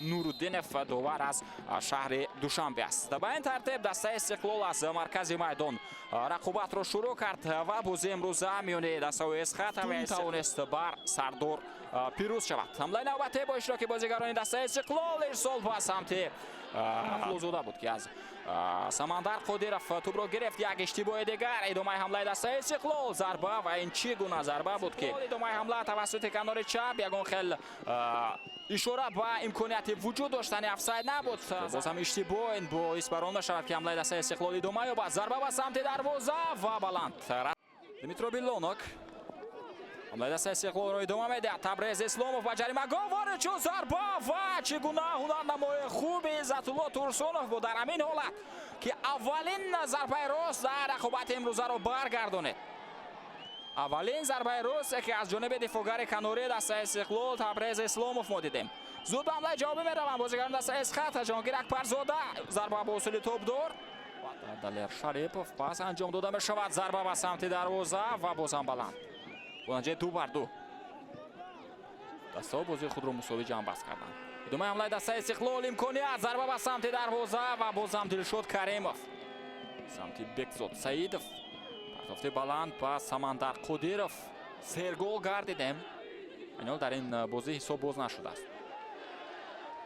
Нуруддинов довар аз шаҳри Душанбе аст. Ба ин тартиб дастаи Истиқлол аз маркази майдон рақобатро шурӯъ кард ва бозии имрӯза миёни дастаҳои Эсхат тавонист бар Сардор пирӯз шавад. ҳамлаи навбатӣ бо иштироки бозигарони дастаи Истиқлол ирсол ба самти Флозода буд ки аз Самандар Қодиров тӯбро гирифт. Як иштибоҳи дигар. идомаи ҳамлаи дастаи Истиқлол зарба ва ин чӣ гуна зарба буд ки идомаи ҳамла тавассути канори чап ягон хел ишора ба имконияти вуҷуд доштани офсайд набуд. бозам иштибоҳ ин боис барон мешавад ки ҳамлаи дастаи Истиқлол идома ёбад. зарба ба самти дарвоза ва баланд. Димитро Билонок ҳамлаи дастаи Истиқлолро идома медиҳад. Табрез Исломов ба ҷаримагоҳ ворид шуд. зарба ва чӣ гуна ҳунарнамои хуби Иззатулло Турсунов буд дар ҳамин ҳолат ки аввалин зарбаи рост дар рақобати имрӯзаро баргардонед. аввалин зарбаи росте ки аз ҷониби дифоъгари канории дастаи Истиқлол Табрез Исломов мо дидем. зуд ба ҳамлаи ҷавобӣ мераванд бозигарони дастаи Эсхат. Ҷаҳонгир Акбарзода зарба ба усули топдор. Далер Шарипов пас анҷом дода мешавад. зарба ба самти дарвоза ва бозам баланд. бонанҷаи 2-2 дастаҳо бозии худро мусовӣ ҷамъбаст карданд. идомаи ҳамлаи дастаи Истиқлол имконият. зарба ба самти дарвоза ва бозам Дилшод Каримов. самти Бекзод Саидов. партофти баланд ба Самандар Қодиров. сергол гардидем. айнол дар ин бозӣ ҳисоб боз нашудааст.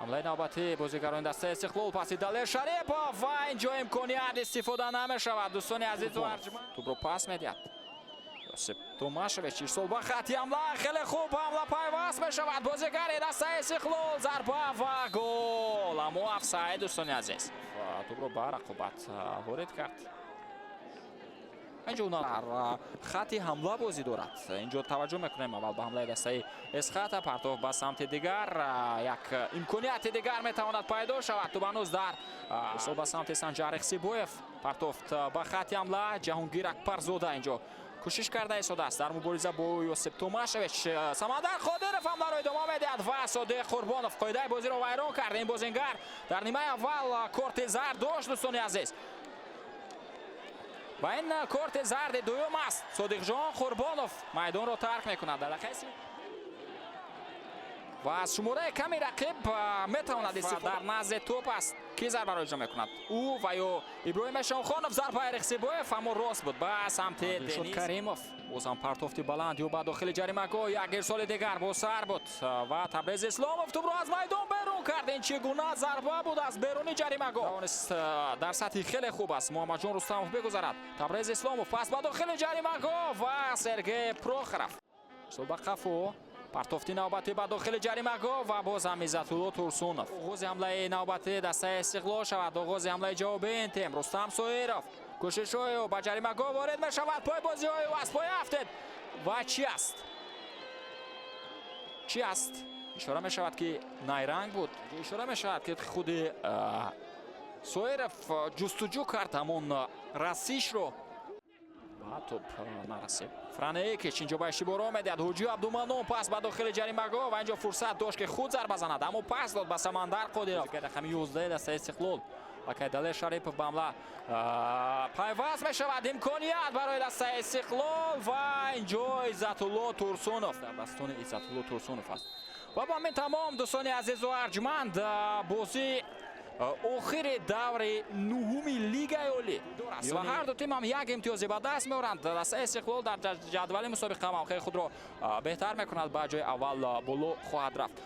ҳамлаи навбатӣ бозигарони дастаи Истиқлол паси Далер Шарипов ва инҷо имконият истифода намешавад. дӯстони азизу арҷманд тӯбро пас медиҳад. Йосип Томашевич ирсол ба хати ҳамла. хеле хуб ҳамла пайваст мешавад. бозигари дастаи Истиқлол зарба ва гол. аммо офсайд дӯстони азиз. тӯбро ба рақобат ворид кард. инҷо дар хати ҳамла бозӣ дорад. инҷо таваҷҷӯҳ мекунем аввал ба ҳамлаи дастаи Эсхат. партоф ба самти дигар. як имконияти дигар метавонад пайдо шавад. тӯб ҳанӯз дар ирсол ба самти Санҷар Ихсибоев. партофт ба хати ҳамла. Ҷаҳонгир Акбарзода инҷо кӯшиш карда истодааст дар мубориза бо Йосип Томашевич. Самандар Қодиров ҳамларо идома медиҳад ва Содиқ Қурбонов қоидаи бозиро вайрон кард. ин бозингар дар нимаи аввал корти зард дошт дӯстони азиз. ва ин корти зарди дуюм аст. Содиқҷон Қурбонов майдонро тарк мекунад. ва аз шумораи ками рақиб метавонад истифода дар назди топ аст. ки зарбаро иҷро мекунад? ӯ ва ё Иброҳим Эшонхонов. зарбаи Рихсибоев аммо рост буд ба самти Дилшод Каримов. бозам партофти баланд ё ба дохили ҷаримагоҳ. як ирсоли дигар бо сар буд ва Табрез Исломов тӯбро аз майдон берун кард. ин чӣ гуна зарба буд аз беруни ҷаримагоҳ. тавонист дар сатҳи хеле хуб аст Муҳаммадҷон Рустамов бигузарад. Табрез Исломов пас ба дохили ҷаримагоҳ ва Сергей Прохоров. ирсол ба Қафо. партофти навбатӣ ба дохили ҷаримагоҳ ва бозам Иззатулло Турсунов. оғози ҳамлаи навбатӣ дастаи Истиқлол шавад. оғози ҳамлаи ҷавобӣ ин тем. Рустам Соиров. кӯшишҳои ӯ ба ҷаримагоҳ ворид мешавад. пой бозиҳои ӯ аз пой афтед. ва чӣ аст? чӣ аст? ишора мешавад ки найранг буд. ишора мешавад ки худи Соиров ҷустуҷӯ кард ҳамон расишро. топ нарасид. Франеекич инҷо ба иштибоҳ медиҳад. ҳуҷӣ Абдуманон пас ба дохили ҷаримагоҳ ва инҷо фурсат дошт ки худ зарба занад. аммо пас дод ба Самандар Қодиров. рақами 11 дастаи Истиқлол. окей, Далер Шарипов ба ҳамла пайваст мешавад. имконият барои дастаи Истиқлол ва инҷо Иззатулло Турсунов. дар дастони Иззатулло Турсунов аст. ва ба ҳамин тамом дӯстони азизу арҷманд бозӣ охири даври нуҳуми Лигаи Олӣ аст ва ҳар ду тим ҳам як имтиёзе ба даст меоранд. дастаи Истиқлол дар ҷадвали мусобиқа мавқеи худро беҳтар мекунад. ба ҷои аввал боло хоҳад рафт.